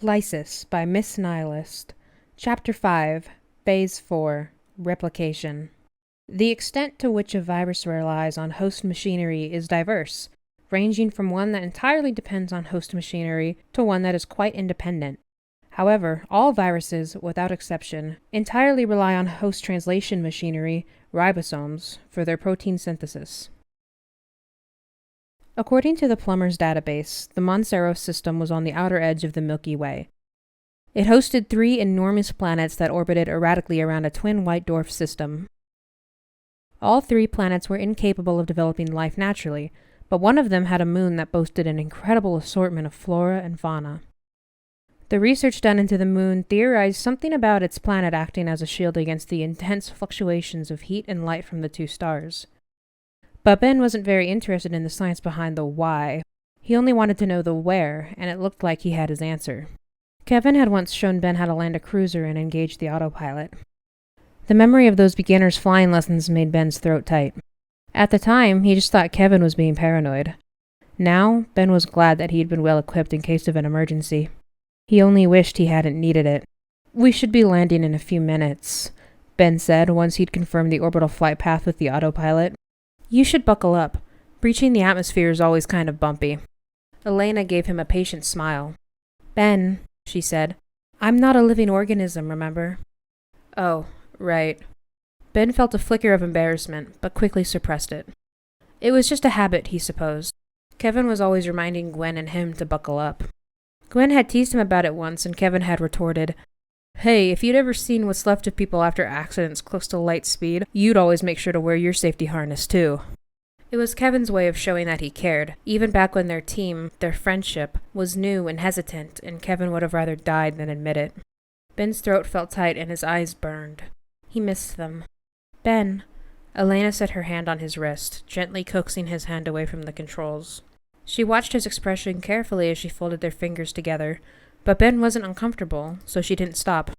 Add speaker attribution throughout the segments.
Speaker 1: Lysis by Miss Nihilist. Chapter 5, Phase 4, Replication. The extent to which a virus relies on host machinery is diverse, ranging from one that entirely depends on host machinery to one that is quite independent. However, all viruses, without exception, entirely rely on host translation machinery, ribosomes, for their protein synthesis. According to the Plummer's database, the Montseros system was on the outer edge of the Milky Way. It hosted 3 enormous planets that orbited erratically around a twin white dwarf system. All 3 planets were incapable of developing life naturally, but one of them had a moon that boasted an incredible assortment of flora and fauna. The research done into the moon theorized something about its planet acting as a shield against the intense fluctuations of heat and light from the 2 stars. But Ben wasn't very interested in the science behind the why. He only wanted to know the where, and it looked like he had his answer. Kevin had once shown Ben how to land a cruiser and engage the autopilot. The memory of those beginner's flying lessons made Ben's throat tight. At the time, he just thought Kevin was being paranoid. Now, Ben was glad that he had been well equipped in case of an emergency. He only wished he hadn't needed it. "We should be landing in a few minutes," Ben said once he'd confirmed the orbital flight path with the autopilot. "You should buckle up. Breaching the atmosphere is always kind of bumpy." Elena gave him a patient smile. "Ben," she said, "I'm not a living organism, remember?" "Oh, right." Ben felt a flicker of embarrassment, but quickly suppressed it. It was just a habit, he supposed. Kevin was always reminding Gwen and him to buckle up. Gwen had teased him about it once, and Kevin had retorted, "Hey, if you'd ever seen what's left of people after accidents close to light speed, you'd always make sure to wear your safety harness too." It was Kevin's way of showing that he cared, even back when their team, their friendship, was new and hesitant, and Kevin would have rather died than admit it. Ben's throat felt tight and his eyes burned. He missed them. "Ben." Elena set her hand on his wrist, gently coaxing his hand away from the controls. She watched his expression carefully as she folded their fingers together, but Ben wasn't uncomfortable, so she didn't stop.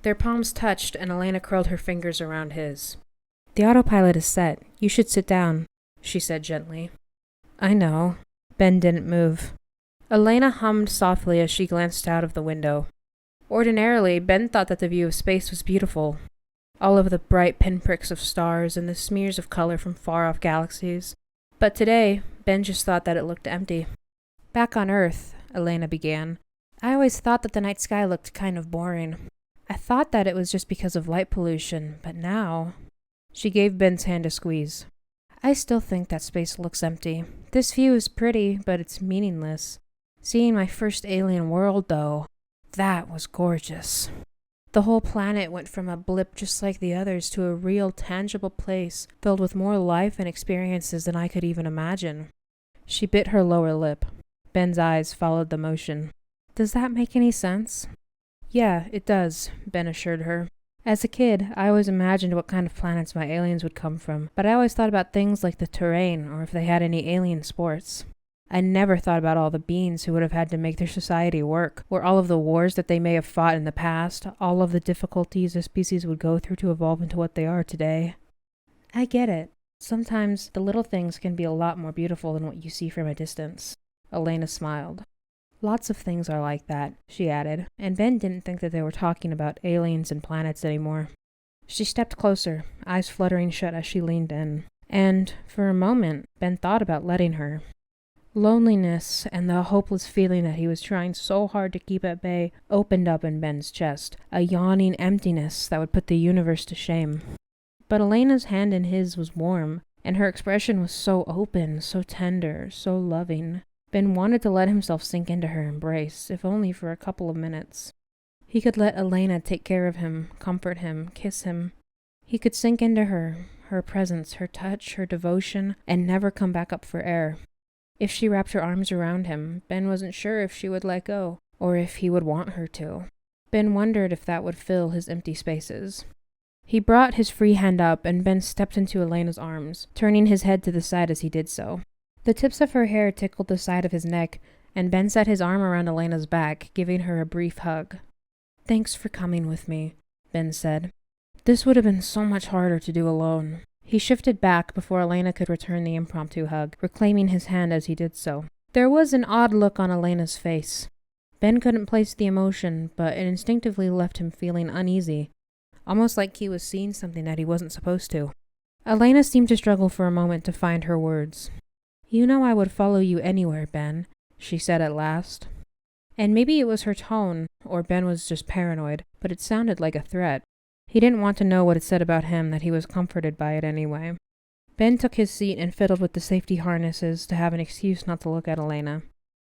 Speaker 1: Their palms touched, and Elena curled her fingers around his. "The autopilot is set. You should sit down," she said gently. "I know." Ben didn't move. Elena hummed softly as she glanced out of the window. Ordinarily, Ben thought that the view of space was beautiful. All of the bright pinpricks of stars and the smears of color from far-off galaxies. But today, Ben just thought that it looked empty. "Back on Earth," Elena began, "I always thought that the night sky looked kind of boring. I thought that it was just because of light pollution, but now..." She gave Ben's hand a squeeze. "I still think that space looks empty. This view is pretty, but it's meaningless. Seeing my first alien world, though, that was gorgeous. The whole planet went from a blip just like the others to a real, tangible place filled with more life and experiences than I could even imagine." She bit her lower lip. Ben's eyes followed the motion. "Does that make any sense?" "Yeah, it does," Ben assured her. "As a kid, I always imagined what kind of planets my aliens would come from, but I always thought about things like the terrain or if they had any alien sports. I never thought about all the beings who would have had to make their society work, or all of the wars that they may have fought in the past, all of the difficulties a species would go through to evolve into what they are today." "I get it. Sometimes the little things can be a lot more beautiful than what you see from a distance." Elena smiled. "Lots of things are like that," she added, and Ben didn't think that they were talking about aliens and planets anymore. She stepped closer, eyes fluttering shut as she leaned in, and, for a moment, Ben thought about letting her. Loneliness and the hopeless feeling that he was trying so hard to keep at bay opened up in Ben's chest, a yawning emptiness that would put the universe to shame. But Elena's hand in his was warm, and her expression was so open, so tender, so loving. Ben wanted to let himself sink into her embrace, if only for a couple of minutes. He could let Elena take care of him, comfort him, kiss him. He could sink into her presence, her touch, her devotion, and never come back up for air. If she wrapped her arms around him, Ben wasn't sure if she would let go, or if he would want her to. Ben wondered if that would fill his empty spaces. He brought his free hand up, and Ben stepped into Elena's arms, turning his head to the side as he did so. The tips of her hair tickled the side of his neck, and Ben set his arm around Elena's back, giving her a brief hug. "Thanks for coming with me," Ben said. "This would have been so much harder to do alone." He shifted back before Elena could return the impromptu hug, reclaiming his hand as he did so. There was an odd look on Elena's face. Ben couldn't place the emotion, but it instinctively left him feeling uneasy, almost like he was seeing something that he wasn't supposed to. Elena seemed to struggle for a moment to find her words. "You know I would follow you anywhere, Ben," she said at last. And maybe it was her tone, or Ben was just paranoid, but it sounded like a threat. He didn't want to know what it said about him that he was comforted by it anyway. Ben took his seat and fiddled with the safety harnesses to have an excuse not to look at Elena.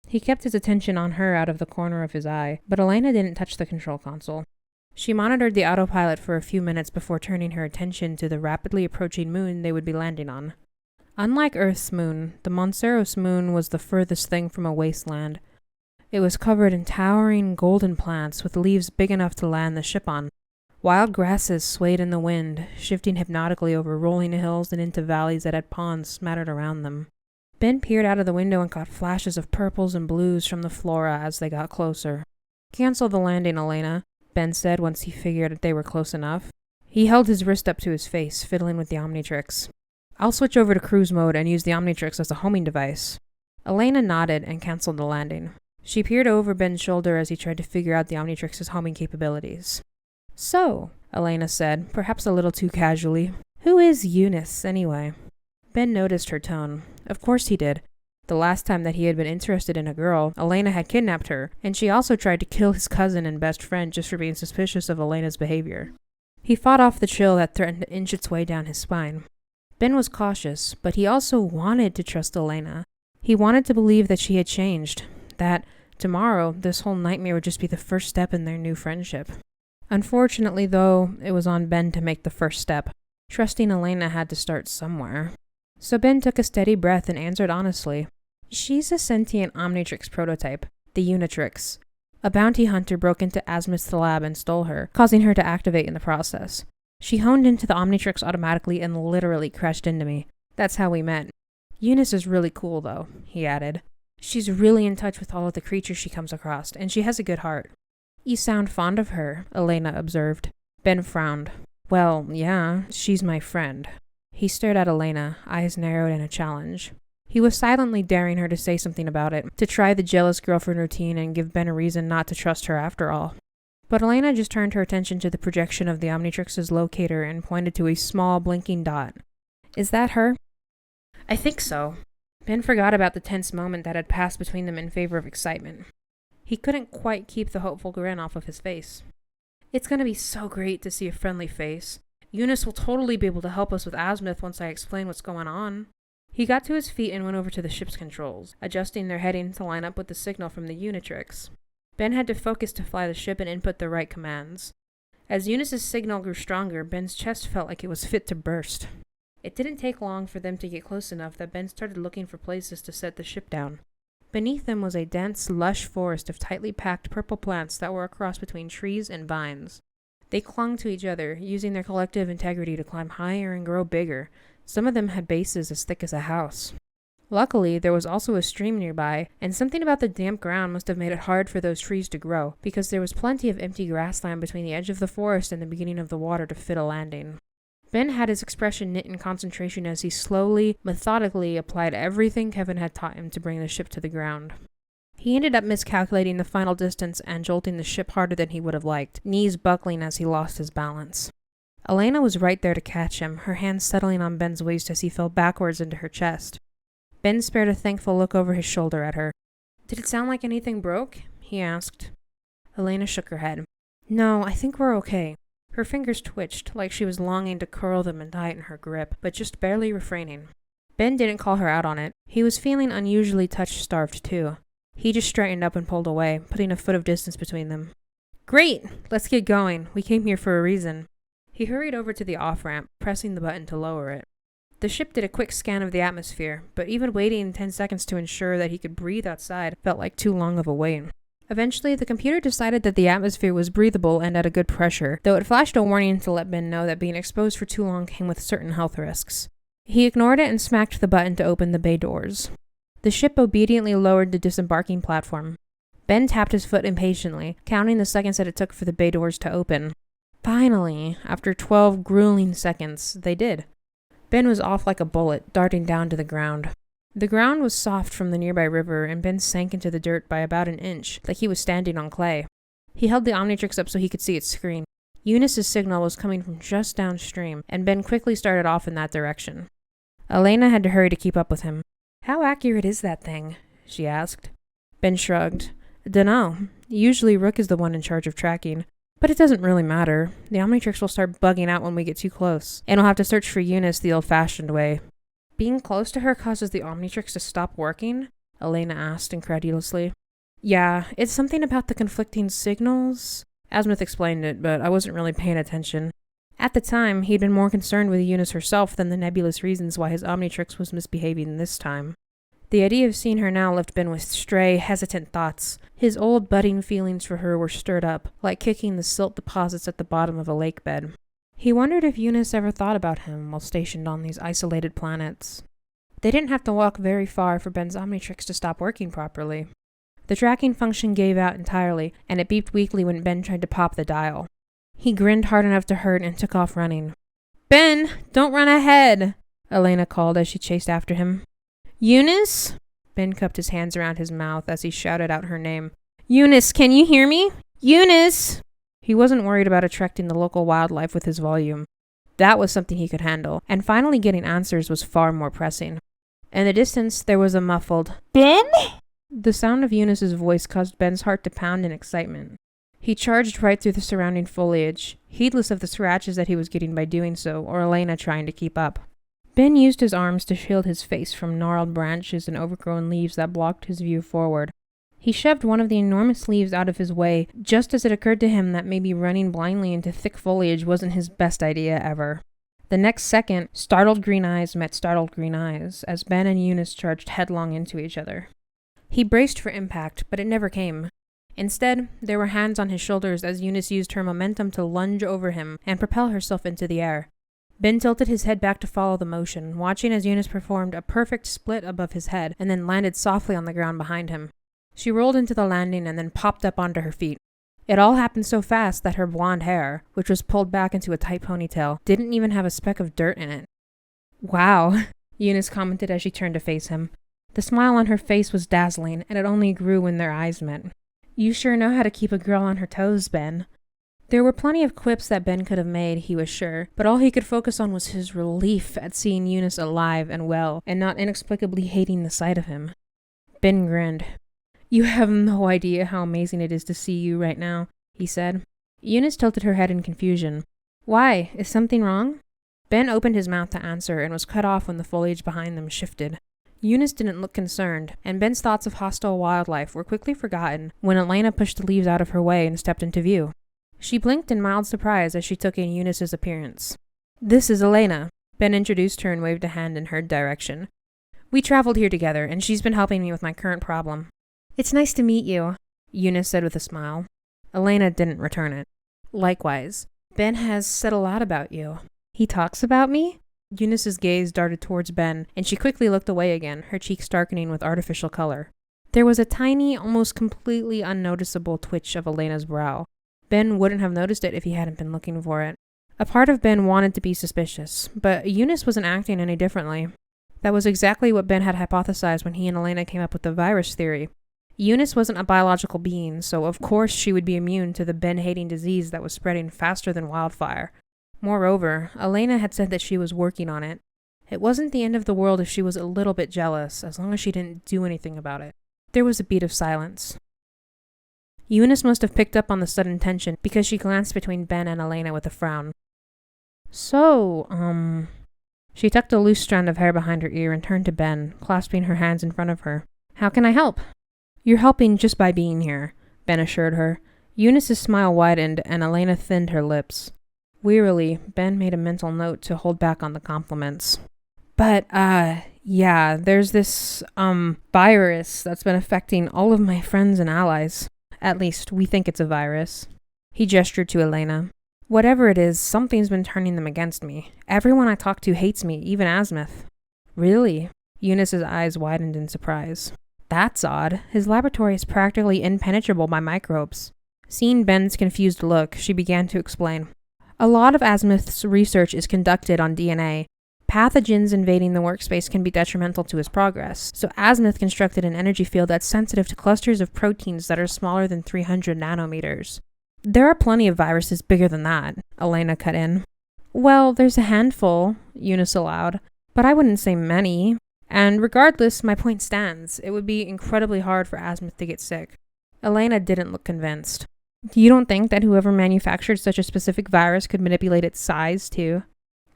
Speaker 1: He kept his attention on her out of the corner of his eye, but Elena didn't touch the control console. She monitored the autopilot for a few minutes before turning her attention to the rapidly approaching moon they would be landing on. Unlike Earth's moon, the Monceros moon was the furthest thing from a wasteland. It was covered in towering golden plants with leaves big enough to land the ship on. Wild grasses swayed in the wind, shifting hypnotically over rolling hills and into valleys that had ponds smattered around them. Ben peered out of the window and caught flashes of purples and blues from the flora as they got closer. "Cancel the landing, Elena," Ben said once he figured that they were close enough. He held his wrist up to his face, fiddling with the Omnitrix. "I'll switch over to cruise mode and use the Omnitrix as a homing device." Elena nodded and canceled the landing. She peered over Ben's shoulder as he tried to figure out the Omnitrix's homing capabilities. "So," Elena said, perhaps a little too casually, "who is Eunice, anyway?" Ben noticed her tone. Of course he did. The last time that he had been interested in a girl, Elena had kidnapped her, and she also tried to kill his cousin and best friend just for being suspicious of Elena's behavior. He fought off the chill that threatened to inch its way down his spine. Ben was cautious, but he also wanted to trust Elena. He wanted to believe that she had changed, that tomorrow this whole nightmare would just be the first step in their new friendship. Unfortunately, though, it was on Ben to make the first step. Trusting Elena had to start somewhere. So Ben took a steady breath and answered honestly. "She's a sentient Omnitrix prototype, the Unitrix. A bounty hunter broke into Asmith's lab and stole her, causing her to activate in the process. She honed into the Omnitrix automatically and literally crashed into me. That's how we met. Eunice is really cool, though," he added. "She's really in touch with all of the creatures she comes across, and she has a good heart." "You sound fond of her," Elena observed. Ben frowned. "Well, yeah, she's my friend." He stared at Elena, eyes narrowed in a challenge. He was silently daring her to say something about it, to try the jealous girlfriend routine and give Ben a reason not to trust her after all. But Elena just turned her attention to the projection of the Omnitrix's locator and pointed to a small, blinking dot. "Is that her?" "I think so." Ben forgot about the tense moment that had passed between them in favor of excitement. He couldn't quite keep the hopeful grin off of his face. "It's going to be so great to see a friendly face. Eunice will totally be able to help us with Asmith once I explain what's going on." He got to his feet and went over to the ship's controls, adjusting their heading to line up with the signal from the Unitrix. Ben had to focus to fly the ship and input the right commands. As Eunice's signal grew stronger, Ben's chest felt like it was fit to burst. It didn't take long for them to get close enough that Ben started looking for places to set the ship down. Beneath them was a dense, lush forest of tightly packed purple plants that were a cross between trees and vines. They clung to each other, using their collective integrity to climb higher and grow bigger. Some of them had bases as thick as a house. Luckily, there was also a stream nearby, and something about the damp ground must have made it hard for those trees to grow, because there was plenty of empty grassland between the edge of the forest and the beginning of the water to fit a landing. Ben had his expression knit in concentration as he slowly, methodically applied everything Kevin had taught him to bring the ship to the ground. He ended up miscalculating the final distance and jolting the ship harder than he would have liked, knees buckling as he lost his balance. Elena was right there to catch him, her hands settling on Ben's waist as he fell backwards into her chest. Ben spared a thankful look over his shoulder at her. "Did it sound like anything broke?" he asked. Elena shook her head. "No, I think we're okay." Her fingers twitched, like she was longing to curl them and tighten her grip, but just barely refraining. Ben didn't call her out on it. He was feeling unusually touch-starved, too. He just straightened up and pulled away, putting a foot of distance between them. "Great! Let's get going. We came here for a reason." He hurried over to the off-ramp, pressing the button to lower it. The ship did a quick scan of the atmosphere, but even waiting 10 seconds to ensure that he could breathe outside felt like too long of a wait. Eventually, the computer decided that the atmosphere was breathable and at a good pressure, though it flashed a warning to let Ben know that being exposed for too long came with certain health risks. He ignored it and smacked the button to open the bay doors. The ship obediently lowered the disembarking platform. Ben tapped his foot impatiently, counting the seconds that it took for the bay doors to open. Finally, after 12 grueling seconds, they did. Ben was off like a bullet, darting down to the ground. The ground was soft from the nearby river, and Ben sank into the dirt by about an inch, like he was standing on clay. He held the Omnitrix up so he could see its screen. Eunice's signal was coming from just downstream, and Ben quickly started off in that direction. Elena had to hurry to keep up with him. "How accurate is that thing?" she asked. Ben shrugged. "Dunno. Usually Rook is the one in charge of tracking. But it doesn't really matter. The Omnitrix will start bugging out when we get too close, and we'll have to search for Eunice the old-fashioned way." "Being close to her causes the Omnitrix to stop working?" Elena asked incredulously. "Yeah, it's something about the conflicting signals." Asmith explained it, but I wasn't really paying attention. At the time, he'd been more concerned with Eunice herself than the nebulous reasons why his Omnitrix was misbehaving this time. The idea of seeing her now left Ben with stray, hesitant thoughts. His old budding feelings for her were stirred up, like kicking the silt deposits at the bottom of a lake bed. He wondered if Eunice ever thought about him while stationed on these isolated planets. They didn't have to walk very far for Ben's Omnitrix to stop working properly. The tracking function gave out entirely, and it beeped weakly when Ben tried to pop the dial. He grinned hard enough to hurt and took off running. "Ben, don't run ahead!" Elena called as she chased after him. "Eunice?" Ben cupped his hands around his mouth as he shouted out her name. "Eunice, can you hear me? Eunice!" He wasn't worried about attracting the local wildlife with his volume. That was something he could handle, and finally getting answers was far more pressing. In the distance, there was a muffled, "Ben?" The sound of Eunice's voice caused Ben's heart to pound in excitement. He charged right through the surrounding foliage, heedless of the scratches that he was getting by doing so, or Elena trying to keep up. Ben used his arms to shield his face from gnarled branches and overgrown leaves that blocked his view forward. He shoved one of the enormous leaves out of his way, just as it occurred to him that maybe running blindly into thick foliage wasn't his best idea ever. The next second, startled green eyes met startled green eyes, as Ben and Eunice charged headlong into each other. He braced for impact, but it never came. Instead, there were hands on his shoulders as Eunice used her momentum to lunge over him and propel herself into the air. Ben tilted his head back to follow the motion, watching as Eunice performed a perfect split above his head and then landed softly on the ground behind him. She rolled into the landing and then popped up onto her feet. It all happened so fast that her blonde hair, which was pulled back into a tight ponytail, didn't even have a speck of dirt in it. "Wow," Eunice commented as she turned to face him. The smile on her face was dazzling, and it only grew when their eyes met. "You sure know how to keep a girl on her toes, Ben." There were plenty of quips that Ben could have made, he was sure, but all he could focus on was his relief at seeing Eunice alive and well, and not inexplicably hating the sight of him. Ben grinned. "You have no idea how amazing it is to see you right now," he said. Eunice tilted her head in confusion. "Why? Is something wrong?" Ben opened his mouth to answer and was cut off when the foliage behind them shifted. Eunice didn't look concerned, and Ben's thoughts of hostile wildlife were quickly forgotten when Elena pushed the leaves out of her way and stepped into view. She blinked in mild surprise as she took in Eunice's appearance. "This is Elena." Ben introduced her and waved a hand in her direction. "We traveled here together, and she's been helping me with my current problem." "It's nice to meet you," Eunice said with a smile. Elena didn't return it. "Likewise. Ben has said a lot about you." "He talks about me?" Eunice's gaze darted towards Ben, and she quickly looked away again, her cheeks darkening with artificial color. There was a tiny, almost completely unnoticeable twitch of Elena's brow. Ben wouldn't have noticed it if he hadn't been looking for it. A part of Ben wanted to be suspicious, but Eunice wasn't acting any differently. That was exactly what Ben had hypothesized when he and Elena came up with the virus theory. Eunice wasn't a biological being, so of course she would be immune to the Ben-hating disease that was spreading faster than wildfire. Moreover, Elena had said that she was working on it. It wasn't the end of the world if she was a little bit jealous, as long as she didn't do anything about it. There was a beat of silence. Eunice must have picked up on the sudden tension because she glanced between Ben and Elena with a frown. "So, She tucked a loose strand of hair behind her ear and turned to Ben, clasping her hands in front of her. "How can I help?" "You're helping just by being here," Ben assured her. Eunice's smile widened and Elena thinned her lips. Wearily, Ben made a mental note to hold back on the compliments. "But, yeah, there's this, virus that's been affecting all of my friends and allies. At least, we think it's a virus." He gestured to Elena. "Whatever it is, something's been turning them against me. Everyone I talk to hates me, even Asmith." "Really?" Eunice's eyes widened in surprise. "That's odd. His laboratory is practically impenetrable by microbes." Seeing Ben's confused look, she began to explain. "A lot of Asmith's research is conducted on DNA. Pathogens invading the workspace can be detrimental to his progress, so Azimuth constructed an energy field that's sensitive to clusters of proteins that are smaller than 300 nanometers. There are plenty of viruses bigger than that, Elena cut in. Well, there's a handful, Eunice allowed, but I wouldn't say many. And regardless, my point stands. It would be incredibly hard for Azimuth to get sick. Elena didn't look convinced. You don't think that whoever manufactured such a specific virus could manipulate its size, too?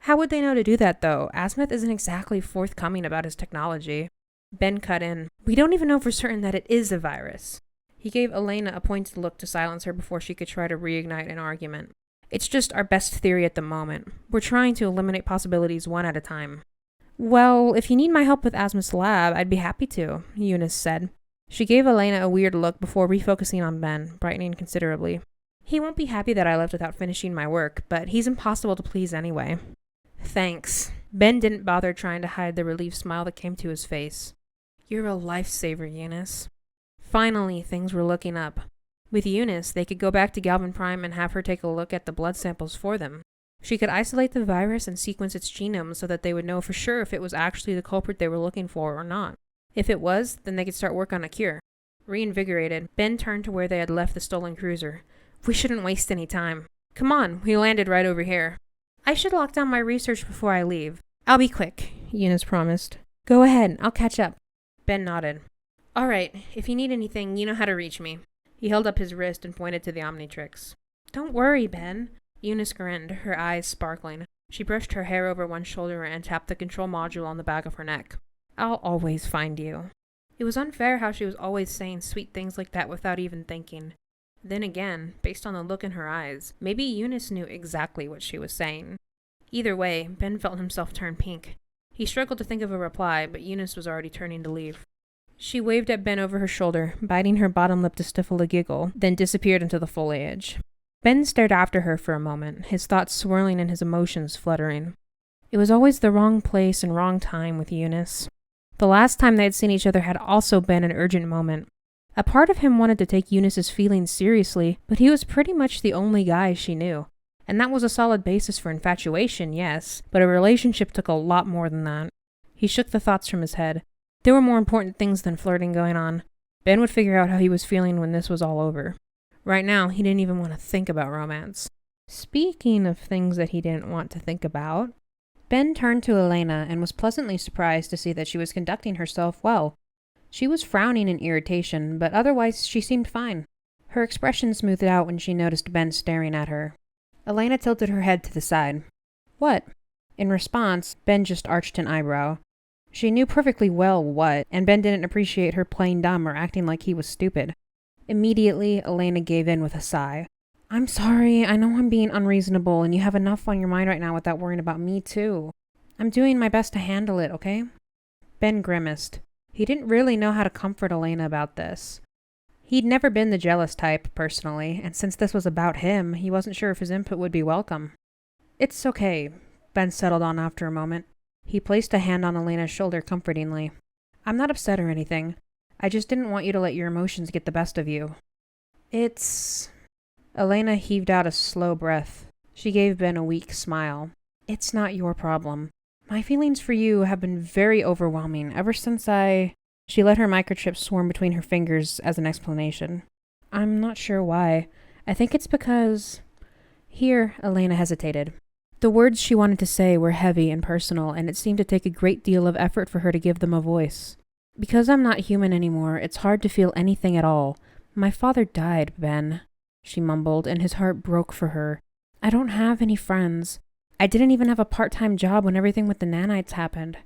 Speaker 1: How would they know to do that, though? Azimuth isn't exactly forthcoming about his technology. Ben cut in. We don't even know for certain that it is a virus. He gave Elena a pointed look to silence her before she could try to reignite an argument. It's just our best theory at the moment. We're trying to eliminate possibilities one at a time. Well, if you need my help with Azimuth's lab, I'd be happy to, Eunice said. She gave Elena a weird look before refocusing on Ben, brightening considerably. He won't be happy that I left without finishing my work, but he's impossible to please anyway. Thanks. Ben didn't bother trying to hide the relieved smile that came to his face. You're a lifesaver, Eunice. Finally, things were looking up. With Eunice, they could go back to Galvin Prime and have her take a look at the blood samples for them. She could isolate the virus and sequence its genome so that they would know for sure if it was actually the culprit they were looking for or not. If it was, then they could start work on a cure. Reinvigorated, Ben turned to where they had left the stolen cruiser. We shouldn't waste any time. Come on, we landed right over here. I should lock down my research before I leave. I'll be quick, Eunice promised. Go ahead, I'll catch up. Ben nodded. All right, if you need anything, you know how to reach me. He held up his wrist and pointed to the Omnitrix. Don't worry, Ben. Eunice grinned, her eyes sparkling. She brushed her hair over one shoulder and tapped the control module on the back of her neck. I'll always find you. It was unfair how she was always saying sweet things like that without even thinking. Then again, based on the look in her eyes, maybe Eunice knew exactly what she was saying. Either way, Ben felt himself turn pink. He struggled to think of a reply, but Eunice was already turning to leave. She waved at Ben over her shoulder, biting her bottom lip to stifle a giggle, then disappeared into the foliage. Ben stared after her for a moment, his thoughts swirling and his emotions fluttering. It was always the wrong place and wrong time with Eunice. The last time they had seen each other had also been an urgent moment. A part of him wanted to take Eunice's feelings seriously, but he was pretty much the only guy she knew. And that was a solid basis for infatuation, yes, but a relationship took a lot more than that. He shook the thoughts from his head. There were more important things than flirting going on. Ben would figure out how he was feeling when this was all over. Right now, he didn't even want to think about romance. Speaking of things that he didn't want to think about, Ben turned to Elena and was pleasantly surprised to see that she was conducting herself well. She was frowning in irritation, but otherwise she seemed fine. Her expression smoothed out when she noticed Ben staring at her. Elena tilted her head to the side. What? In response, Ben just arched an eyebrow. She knew perfectly well what, and Ben didn't appreciate her playing dumb or acting like he was stupid. Immediately, Elena gave in with a sigh. I'm sorry, I know I'm being unreasonable, and you have enough on your mind right now without worrying about me too. I'm doing my best to handle it, okay? Ben grimaced. He didn't really know how to comfort Elena about this. He'd never been the jealous type, personally, and since this was about him, he wasn't sure if his input would be welcome. It's okay, Ben settled on after a moment. He placed a hand on Elena's shoulder comfortingly. I'm not upset or anything. I just didn't want you to let your emotions get the best of you. It's... Elena heaved out a slow breath. She gave Ben a weak smile. It's not your problem. My feelings for you have been very overwhelming ever since She let her microchip swarm between her fingers as an explanation. I'm not sure why. I think it's because... Here, Elena hesitated. The words she wanted to say were heavy and personal, and it seemed to take a great deal of effort for her to give them a voice. Because I'm not human anymore, it's hard to feel anything at all. My father died, Ben, she mumbled, and his heart broke for her. I don't have any friends. I didn't even have a part-time job when everything with the nanites happened.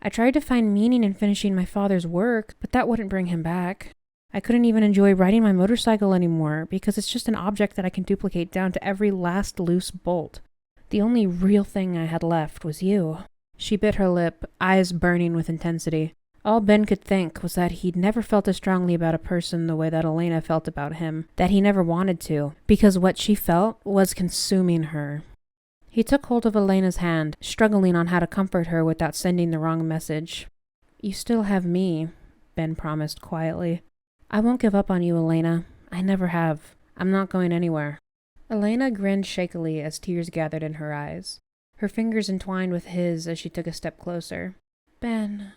Speaker 1: I tried to find meaning in finishing my father's work, but that wouldn't bring him back. I couldn't even enjoy riding my motorcycle anymore, because it's just an object that I can duplicate down to every last loose bolt. The only real thing I had left was you. She bit her lip, eyes burning with intensity. All Ben could think was that he'd never felt as strongly about a person the way that Elena felt about him, that he never wanted to, because what she felt was consuming her. He took hold of Elena's hand, struggling on how to comfort her without sending the wrong message. You still have me, Ben promised quietly. I won't give up on you, Elena. I never have. I'm not going anywhere. Elena grinned shakily as tears gathered in her eyes. Her fingers entwined with his as she took a step closer. "Ben,"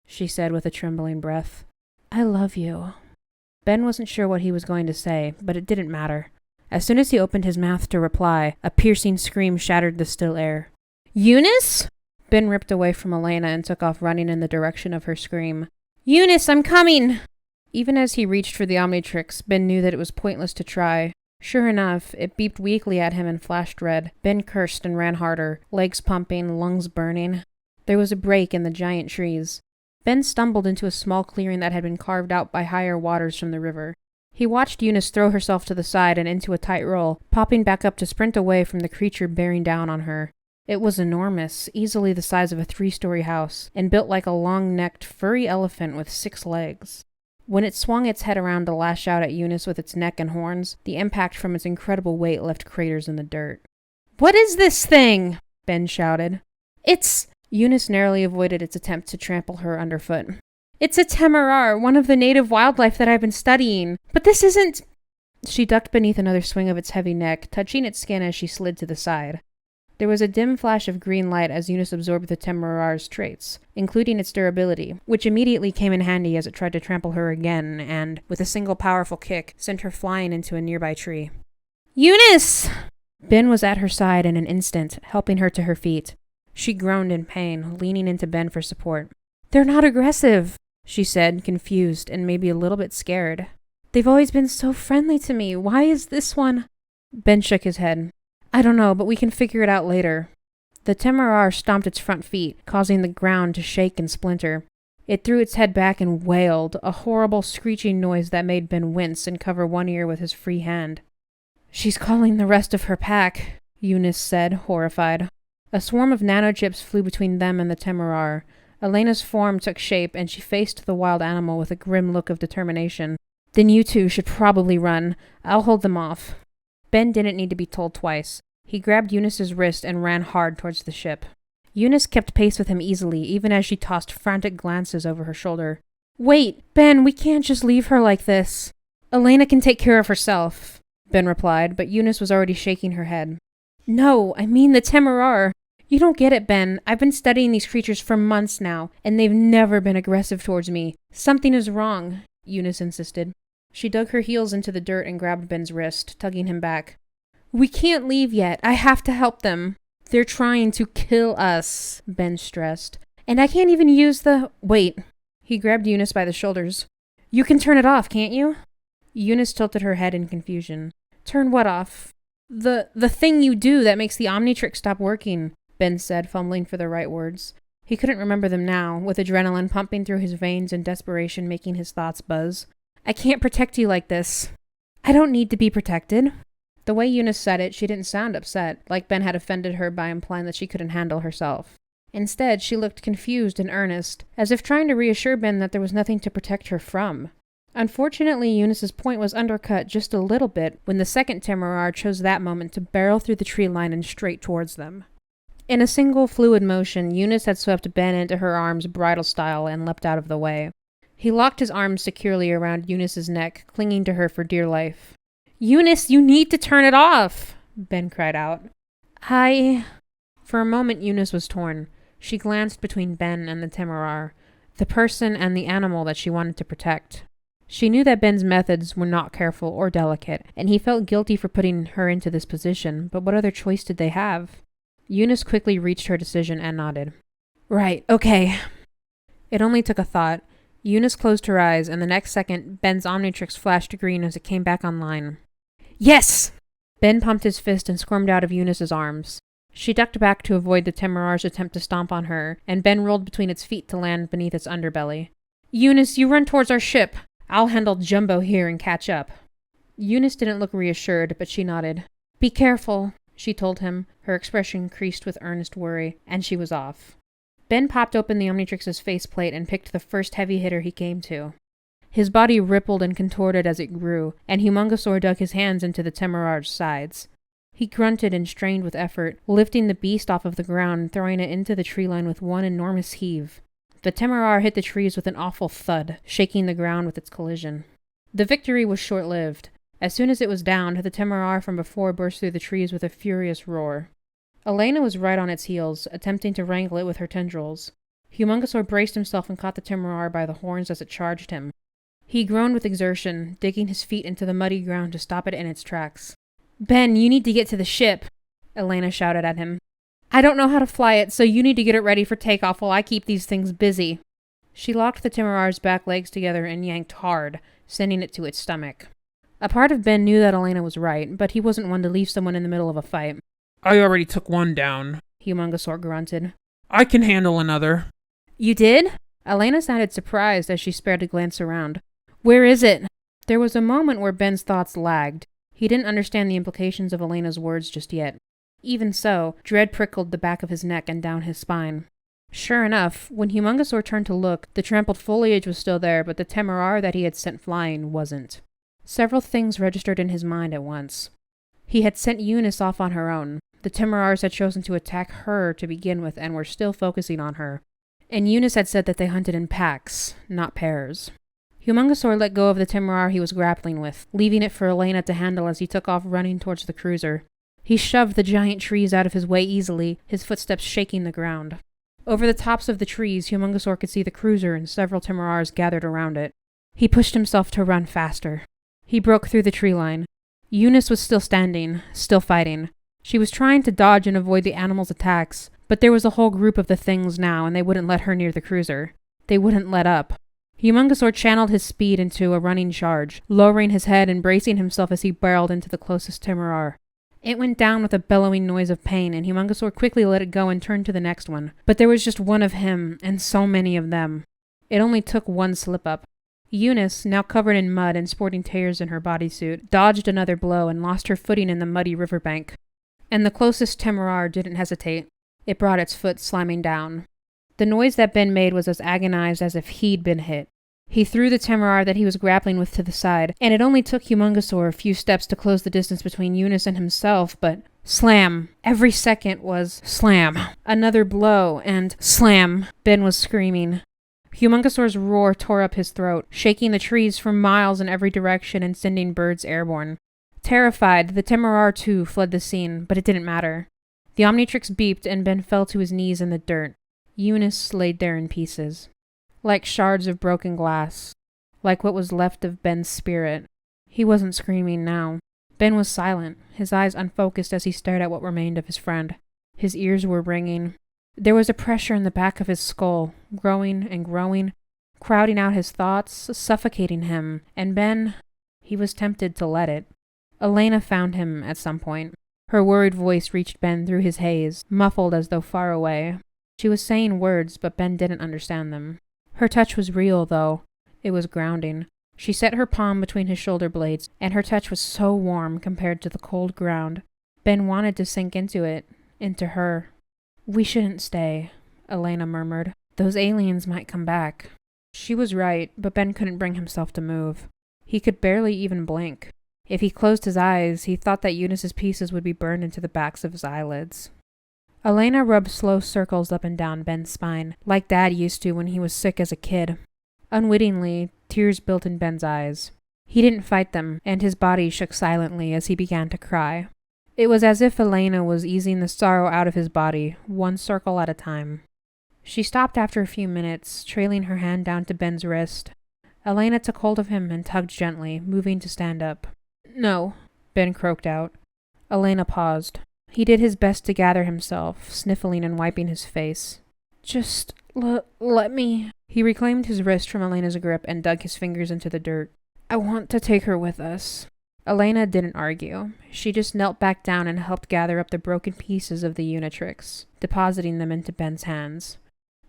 Speaker 1: she said with a trembling breath, "I love you." Ben wasn't sure what he was going to say, but it didn't matter. As soon as he opened his mouth to reply, a piercing scream shattered the still air. "Eunice?" Ben ripped away from Elena and took off running in the direction of her scream. "Eunice, I'm coming!" Even as he reached for the Omnitrix, Ben knew that it was pointless to try. Sure enough, it beeped weakly at him and flashed red. Ben cursed and ran harder, legs pumping, lungs burning. There was a break in the giant trees. Ben stumbled into a small clearing that had been carved out by higher waters from the river. He watched Eunice throw herself to the side and into a tight roll, popping back up to sprint away from the creature bearing down on her. It was enormous, easily the size of a 3-story house, and built like a long-necked, furry elephant with 6 legs. When it swung its head around to lash out at Eunice with its neck and horns, the impact from its incredible weight left craters in the dirt. "What is this thing?" Ben shouted. "It's..." Eunice narrowly avoided its attempt to trample her underfoot. "It's a temarar, one of the native wildlife that I've been studying. But this isn't..." She ducked beneath another swing of its heavy neck, touching its skin as she slid to the side. There was a dim flash of green light as Eunice absorbed the temarar's traits, including its durability, which immediately came in handy as it tried to trample her again and, with a single powerful kick, sent her flying into a nearby tree. "Eunice!" Ben was at her side in an instant, helping her to her feet. She groaned in pain, leaning into Ben for support. "They're not aggressive," she said, confused and maybe a little bit scared. "They've always been so friendly to me. Why is this one?" Ben shook his head. "I don't know, but we can figure it out later." The temarar stomped its front feet, causing the ground to shake and splinter. It threw its head back and wailed, a horrible screeching noise that made Ben wince and cover one ear with his free hand. "She's calling the rest of her pack," Eunice said, horrified. A swarm of nanochips flew between them and the temarar. Elena's form took shape, and she faced the wild animal with a grim look of determination. "Then you two should probably run. I'll hold them off." Ben didn't need to be told twice. He grabbed Eunice's wrist and ran hard towards the ship. Eunice kept pace with him easily, even as she tossed frantic glances over her shoulder. "Wait, Ben, we can't just leave her like this." "Elena can take care of herself," Ben replied, but Eunice was already shaking her head. "No, I mean the temarar. You don't get it, Ben. I've been studying these creatures for months now, and they've never been aggressive towards me. Something is wrong," Eunice insisted. She dug her heels into the dirt and grabbed Ben's wrist, tugging him back. "We can't leave yet. I have to help them." "They're trying to kill us," Ben stressed. "And I can't even use the..." "Wait." He grabbed Eunice by the shoulders. "You can turn it off, can't you?" Eunice tilted her head in confusion. "Turn what off?" The thing you do that makes the Omnitrix stop working," Ben said, fumbling for the right words. He couldn't remember them now, with adrenaline pumping through his veins and desperation making his thoughts buzz. "I can't protect you like this." "I don't need to be protected." The way Eunice said it, she didn't sound upset, like Ben had offended her by implying that she couldn't handle herself. Instead, she looked confused and earnest, as if trying to reassure Ben that there was nothing to protect her from. Unfortunately, Eunice's point was undercut just a little bit when the second temarar chose that moment to barrel through the tree line and straight towards them. In a single fluid motion, Eunice had swept Ben into her arms bridal style and leapt out of the way. He locked his arms securely around Eunice's neck, clinging to her for dear life. "Eunice, you need to turn it off!" Ben cried out. For a moment, Eunice was torn. She glanced between Ben and the temarar, the person and the animal that she wanted to protect. She knew that Ben's methods were not careful or delicate, and he felt guilty for putting her into this position, but what other choice did they have? Eunice quickly reached her decision and nodded. "Right, okay." It only took a thought. Eunice closed her eyes, and the next second, Ben's Omnitrix flashed green as it came back online. "Yes!" Ben pumped his fist and squirmed out of Eunice's arms. She ducked back to avoid the temarar's attempt to stomp on her, and Ben rolled between its feet to land beneath its underbelly. "Eunice, you run towards our ship. I'll handle Jumbo here and catch up." Eunice didn't look reassured, but she nodded. "Be careful," she told him, her expression creased with earnest worry, and she was off. Ben popped open the Omnitrix's faceplate and picked the first heavy hitter he came to. His body rippled and contorted as it grew, and Humongosaur dug his hands into the temarar's sides. He grunted and strained with effort, lifting the beast off of the ground and throwing it into the tree line with one enormous heave. The temarar hit the trees with an awful thud, shaking the ground with its collision. The victory was short-lived. As soon as it was downed, the temarar from before burst through the trees with a furious roar. Elena was right on its heels, attempting to wrangle it with her tendrils. Humungosaur braced himself and caught the Tamarar by the horns as it charged him. He groaned with exertion, digging his feet into the muddy ground to stop it in its tracks. "Ben, you need to get to the ship," Elena shouted at him. "I don't know how to fly it, so you need to get it ready for takeoff while I keep these things busy." She locked the Tamarar's back legs together and yanked hard, sending it to its stomach. A part of Ben knew that Elena was right, but he wasn't one to leave someone in the middle of a fight.
Speaker 2: "I already took one down,"
Speaker 1: Humungosaur grunted.
Speaker 2: "I can handle another."
Speaker 1: "You did?" Elena sounded surprised as she spared a glance around. "Where is it?" There was a moment where Ben's thoughts lagged. He didn't understand the implications of Elena's words just yet. Even so, dread prickled the back of his neck and down his spine. Sure enough, when Humungosaur turned to look, the trampled foliage was still there, but the Tamarar that he had sent flying wasn't. Several things registered in his mind at once. He had sent Eunice off on her own. The Tamarars had chosen to attack her to begin with and were still focusing on her. And Eunice had said that they hunted in packs, not pairs. Humungosaur let go of the Tamarar he was grappling with, leaving it for Elena to handle as he took off running towards the cruiser. He shoved the giant trees out of his way easily, his footsteps shaking the ground. Over the tops of the trees, Humungosaur could see the cruiser and several Tamarars gathered around it. He pushed himself to run faster. He broke through the tree line. Eunice was still standing, still fighting. She was trying to dodge and avoid the animals' attacks, but there was a whole group of the things now, and they wouldn't let her near the cruiser. They wouldn't let up. Humungosaur channeled his speed into a running charge, lowering his head and bracing himself as he barreled into the closest Tamarar. It went down with a bellowing noise of pain, and Humungosaur quickly let it go and turned to the next one. But there was just one of him, and so many of them. It only took one slip-up. Eunice, now covered in mud and sporting tears in her bodysuit, dodged another blow and lost her footing in the muddy riverbank. And the closest Tamarar didn't hesitate. It brought its foot slamming down. The noise that Ben made was as agonized as if he'd been hit. He threw the Tamarar that he was grappling with to the side, and it only took Humungosaur a few steps to close the distance between Eunice and himself, but slam! Every second was slam! Another blow, and slam! Ben was screaming. Humungosaur's roar tore up his throat, shaking the trees for miles in every direction and sending birds airborne. Terrified, the Tamarar too fled the scene, but it didn't matter. The Omnitrix beeped and Ben fell to his knees in the dirt. Eunice laid there in pieces. Like shards of broken glass. Like what was left of Ben's spirit. He wasn't screaming now. Ben was silent, his eyes unfocused as he stared at what remained of his friend. His ears were ringing. There was a pressure in the back of his skull, growing and growing, crowding out his thoughts, suffocating him, and Ben, he was tempted to let it. Elena found him at some point. Her worried voice reached Ben through his haze, muffled as though far away. She was saying words, but Ben didn't understand them. Her touch was real, though. It was grounding. She set her palm between his shoulder blades, and her touch was so warm compared to the cold ground. Ben wanted to sink into it, into her. "We shouldn't stay," Elena murmured. "Those aliens might come back." She was right, but Ben couldn't bring himself to move. He could barely even blink. If he closed his eyes, he thought that Eunice's pieces would be burned into the backs of his eyelids. Elena rubbed slow circles up and down Ben's spine, like Dad used to when he was sick as a kid. Unwittingly, tears built in Ben's eyes. He didn't fight them, and his body shook silently as he began to cry. It was as if Elena was easing the sorrow out of his body, one circle at a time. She stopped after a few minutes, trailing her hand down to Ben's wrist. Elena took hold of him and tugged gently, moving to stand up. "No," Ben croaked out. Elena paused. He did his best to gather himself, sniffling and wiping his face. "Just let me..." He reclaimed his wrist from Elena's grip and dug his fingers into the dirt. "I want to take her with us." Elena didn't argue. She just knelt back down and helped gather up the broken pieces of the Unitrix, depositing them into Ben's hands.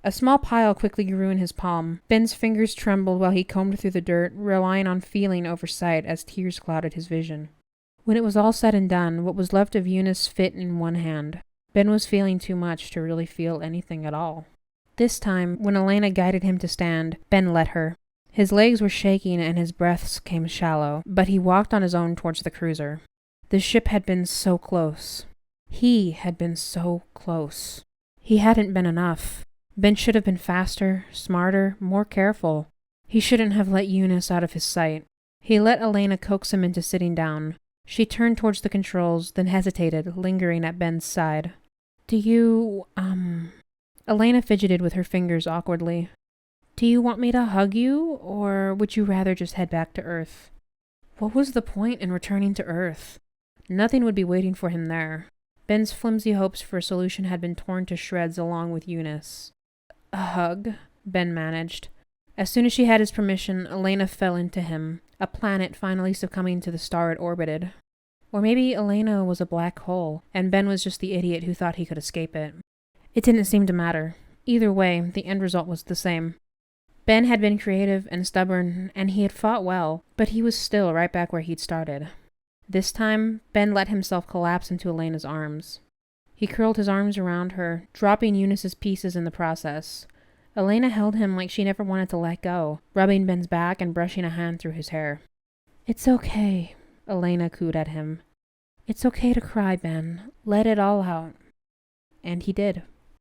Speaker 1: A small pile quickly grew in his palm. Ben's fingers trembled while he combed through the dirt, relying on feeling over sight as tears clouded his vision. When it was all said and done, what was left of Eunice fit in one hand. Ben was feeling too much to really feel anything at all. This time, when Elena guided him to stand, Ben let her. His legs were shaking and his breaths came shallow, but he walked on his own towards the cruiser. The ship had been so close. He had been so close. He hadn't been enough. Ben should have been faster, smarter, more careful. He shouldn't have let Eunice out of his sight. He let Elena coax him into sitting down. She turned towards the controls, then hesitated, lingering at Ben's side. Do you, Elena fidgeted with her fingers awkwardly. Do you want me to hug you, or would you rather just head back to Earth? What was the point in returning to Earth? Nothing would be waiting for him there. Ben's flimsy hopes for a solution had been torn to shreds along with Eunice. A hug, Ben managed. As soon as she had his permission, Elena fell into him, a planet finally succumbing to the star it orbited. Or maybe Elena was a black hole, and Ben was just the idiot who thought he could escape it. It didn't seem to matter. Either way, the end result was the same. Ben had been creative and stubborn, and he had fought well, but he was still right back where he'd started. This time, Ben let himself collapse into Elena's arms. He curled his arms around her, dropping Eunice's pieces in the process. Elena held him like she never wanted to let go, rubbing Ben's back and brushing a hand through his hair. "It's okay," Elena cooed at him. "It's okay to cry, Ben. Let it all out." And he did.